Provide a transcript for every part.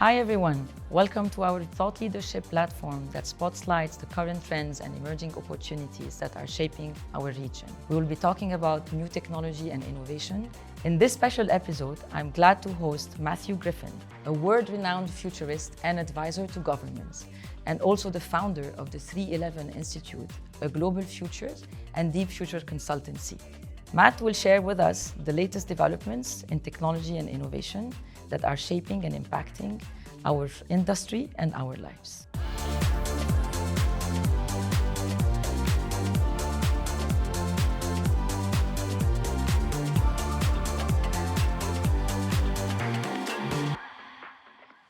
Hi everyone, welcome to our thought leadership platform that spotlights the current trends and emerging opportunities that are shaping our region. We will be talking about new technology and innovation. In this special episode, I'm glad to host Mathew Griffin, a world-renowned futurist and advisor to governments, and also the founder of the 311 Institute, a global futures and deep future consultancy. Matt will share with us the latest developments in technology and innovation that are shaping and impacting our industry and our lives.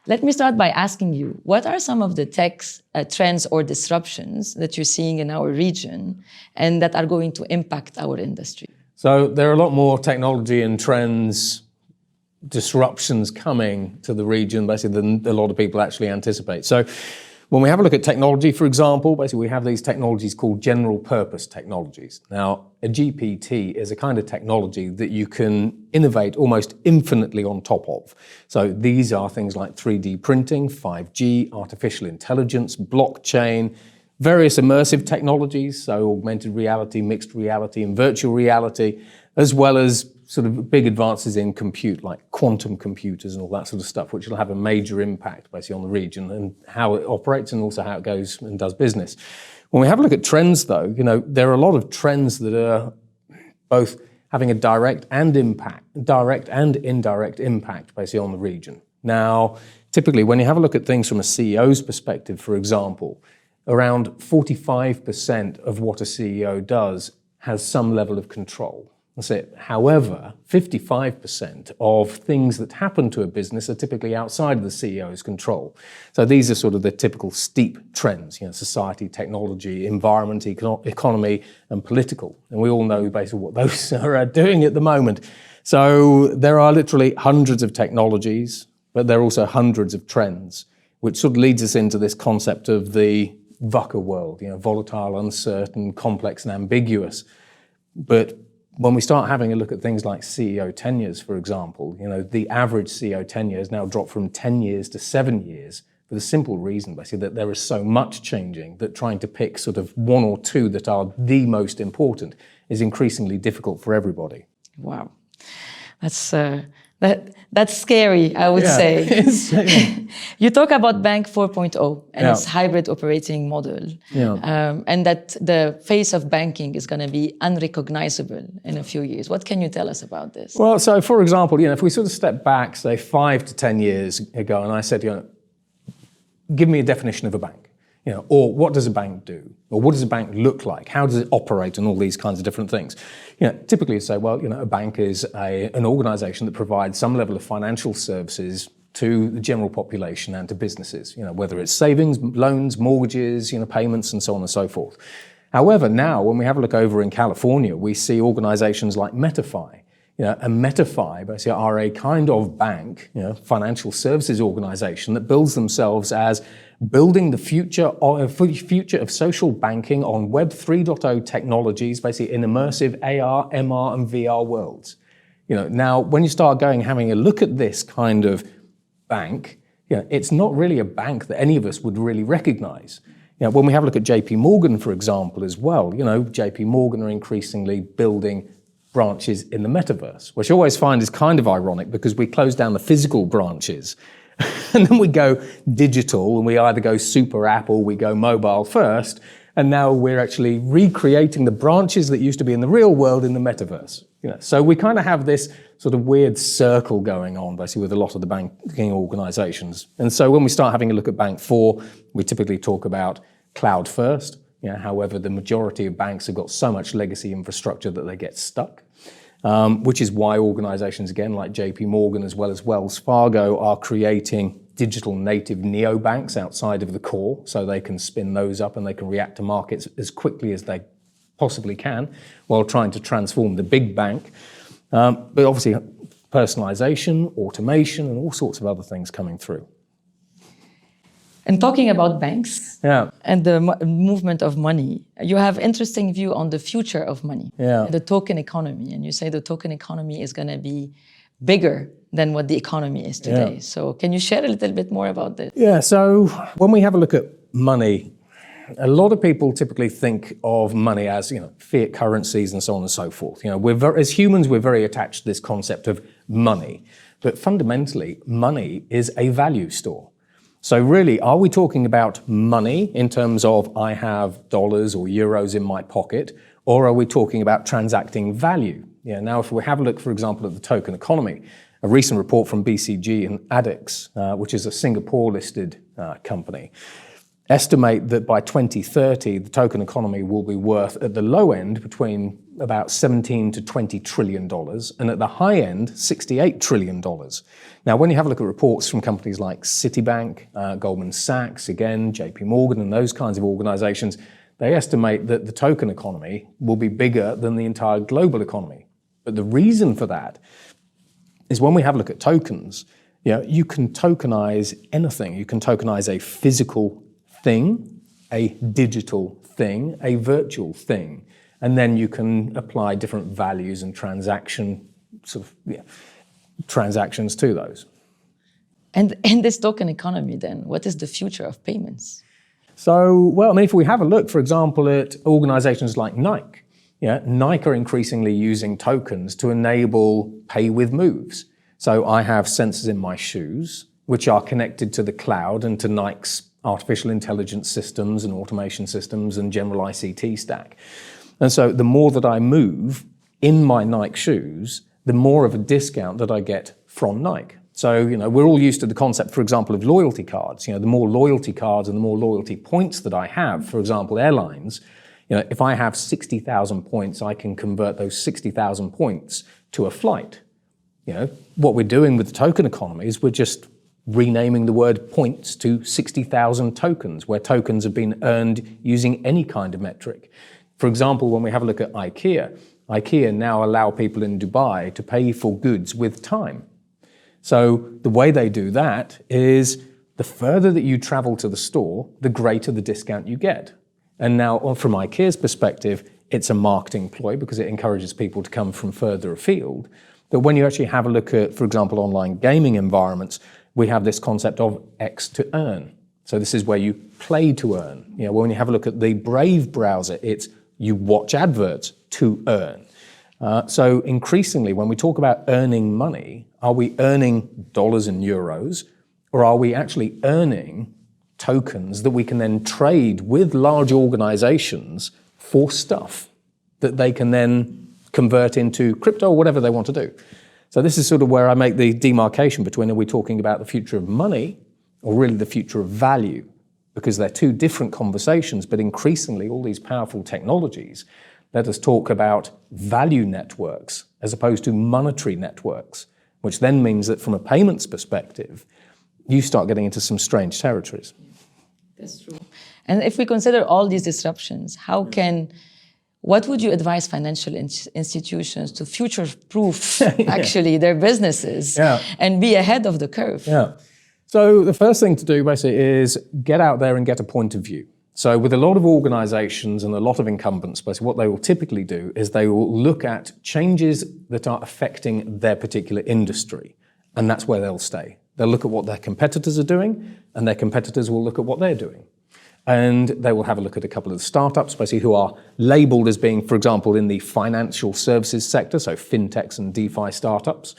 Let me start by asking you, what are some of the tech trends or disruptions that you're seeing in our region and that are going to impact our industry? So there are a lot more technology and trends, disruptions coming to the region, basically, than a lot of people actually anticipate. So when we have a look at technology, for example, basically we have these technologies called general purpose technologies. Now, a GPT is a kind of technology that you can innovate almost infinitely on top of. So these are things like 3D printing, 5G, artificial intelligence, blockchain, various immersive technologies, so augmented reality, mixed reality, and virtual reality, as well as sort of big advances in compute, like quantum computers and all that sort of stuff, which will have a major impact basically on the region and how it operates and also how it goes and does business. When we have a look at trends, though, there are a lot of trends that are both having a direct and indirect impact basically on the region. Now, typically, when you have a look at things from a CEO's perspective, for example, around 45% of what a CEO does has some level of control. That's it. However, 55% of things that happen to a business are typically outside of the CEO's control. So these are sort of the typical steep trends, society, technology, environment, economy, and political. And we all know basically what those are doing at the moment. So there are literally hundreds of technologies, but there are also hundreds of trends, which sort of leads us into this concept of the VUCA world, volatile, uncertain, complex, and ambiguous. But when we start having a look at things like CEO tenures, for example, the average CEO tenure has now dropped from 10 years to 7 years for the simple reason, basically, that there is so much changing that trying to pick sort of one or two that are the most important is increasingly difficult for everybody. Wow, that's scary, I would say. You talk about Bank 4.0 and its hybrid operating model, and that the face of banking is going to be unrecognizable in a few years. What can you tell us about this? Well, so for example, if we sort of step back, say 5 to 10 years ago, and I said, give me a definition of a bank. Or what does a bank do? Or what does a bank look like? How does it operate and all these kinds of different things? Typically you say, well, a bank is an organization that provides some level of financial services to the general population and to businesses, whether it's savings, loans, mortgages, payments, and so on and so forth. However, now when we have a look over in California, we see organizations like MetaFi. And MetaFi basically are a kind of bank, financial services organization that bills themselves as building the future of social banking on Web 3.0 technologies, basically in immersive AR, MR, and VR worlds. Now, when you start having a look at this kind of bank, it's not really a bank that any of us would really recognize. When we have a look at JP Morgan, for example, as well, JP Morgan are increasingly building branches in the metaverse, which I always find is kind of ironic because we close down the physical branches and then we go digital and we either go super app or we go mobile first. And now we're actually recreating the branches that used to be in the real world in the metaverse. So we kind of have this sort of weird circle going on basically with a lot of the banking organizations. And so when we start having a look at Bank 4, we typically talk about cloud first. However, the majority of banks have got so much legacy infrastructure that they get stuck. Which is why organizations, again, like JP Morgan as well as Wells Fargo are creating digital native neobanks outside of the core so they can spin those up and they can react to markets as quickly as they possibly can while trying to transform the big bank. But obviously, personalization, automation, and all sorts of other things coming through. And talking about banks and the movement of money, you have interesting view on the future of money, the token economy. And you say the token economy is going to be bigger than what the economy is today. Yeah. So can you share a little bit more about this? Yeah, so when we have a look at money, a lot of people typically think of money as, fiat currencies and so on and so forth. As humans, we're very attached to this concept of money. But fundamentally, money is a value store. So really, are we talking about money in terms of I have dollars or euros in my pocket, or are we talking about transacting value? Now, if we have a look, for example, at the token economy, a recent report from BCG and ADDX, which is a Singapore-listed company, estimate that by 2030, the token economy will be worth, at the low end, between about $17 to $20 trillion, and at the high end, $68 trillion. Now, when you have a look at reports from companies like Citibank, Goldman Sachs, again, JP Morgan, and those kinds of organizations, they estimate that the token economy will be bigger than the entire global economy. But the reason for that is when we have a look at tokens, you can tokenize anything. You can tokenize a physical thing, a digital thing, a virtual thing, and then you can apply different values and transactions to those. And in this token economy, then, what is the future of payments? So, if we have a look, for example, at organizations like Nike, Nike are increasingly using tokens to enable pay with moves. So I have sensors in my shoes, which are connected to the cloud and to Nike's artificial intelligence systems and automation systems and general ICT stack. And so the more that I move in my Nike shoes, the more of a discount that I get from Nike. So, we're all used to the concept, for example, of loyalty cards. The more loyalty cards and the more loyalty points that I have, for example, airlines, if I have 60,000 points, I can convert those 60,000 points to a flight. What we're doing with the token economy is we're just renaming the word points to 60,000 tokens, where tokens have been earned using any kind of metric. For example, when we have a look at IKEA now allow people in Dubai to pay for goods with time. So the way they do that is the further that you travel to the store, the greater the discount you get. And now, from IKEA's perspective, it's a marketing ploy because it encourages people to come from further afield. But when you actually have a look at, for example, online gaming environments, we have this concept of X to earn. So this is where you play to earn. When you have a look at the Brave browser, it's you watch adverts to earn. So increasingly, when we talk about earning money, are we earning dollars and euros, or are we actually earning tokens that we can then trade with large organizations for stuff that they can then convert into crypto or whatever they want to do? So this is sort of where I make the demarcation between, are we talking about the future of money or really the future of value? Because they're two different conversations, but increasingly all these powerful technologies let us talk about value networks as opposed to monetary networks, which then means that from a payments perspective, you start getting into some strange territories. That's true. And if we consider all these disruptions, what would you advise financial institutions to future-proof actually their businesses and be ahead of the curve? Yeah. So the first thing to do basically is get out there and get a point of view. So with a lot of organizations and a lot of incumbents, basically what they will typically do is they will look at changes that are affecting their particular industry, and that's where they'll stay. They'll look at what their competitors are doing, and their competitors will look at what they're doing. And they will have a look at a couple of the startups, basically, who are labeled as being, for example, in the financial services sector, so fintechs and DeFi startups.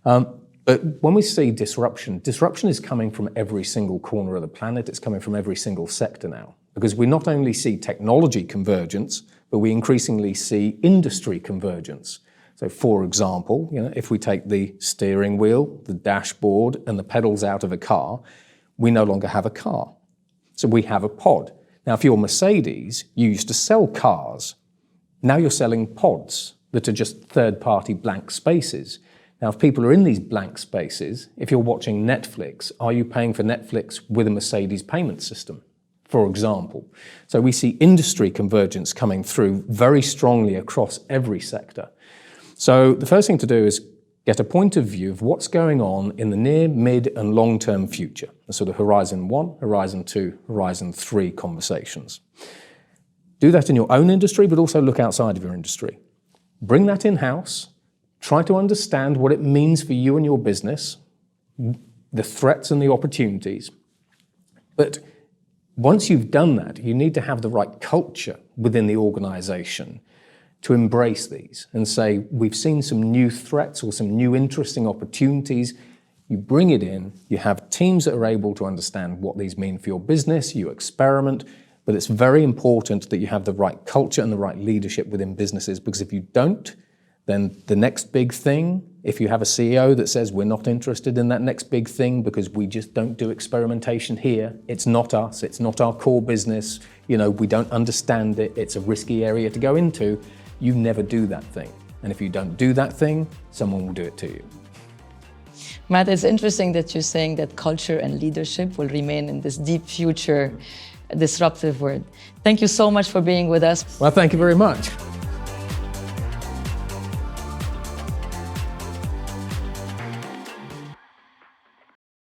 But when we see disruption is coming from every single corner of the planet. It's coming from every single sector now. Because we not only see technology convergence, but we increasingly see industry convergence. So for example, if we take the steering wheel, the dashboard, and the pedals out of a car, we no longer have a car. So we have a pod. Now, if you're Mercedes, you used to sell cars. Now you're selling pods that are just third-party blank spaces. Now, if people are in these blank spaces, if you're watching Netflix, are you paying for Netflix with a Mercedes payment system, for example? So we see industry convergence coming through very strongly across every sector. So the first thing to do is get a point of view of what's going on in the near, mid, and long-term future, the sort of Horizon 1, Horizon 2, Horizon 3 conversations. Do that in your own industry, but also look outside of your industry. Bring that in-house, Try to understand what it means for you and your business, the threats and the opportunities. But once you've done that, you need to have the right culture within the organization to embrace these and say, we've seen some new threats or some new interesting opportunities. You bring it in, you have teams that are able to understand what these mean for your business, you experiment, but it's very important that you have the right culture and the right leadership within businesses, because if you don't, then the next big thing, if you have a CEO that says we're not interested in that next big thing because we just don't do experimentation here, it's not us, it's not our core business, we don't understand it, it's a risky area to go into, you never do that thing. And if you don't do that thing, someone will do it to you. Matt, it's interesting that you're saying that culture and leadership will remain in this deep future disruptive word. Thank you so much for being with us. Well, thank you very much.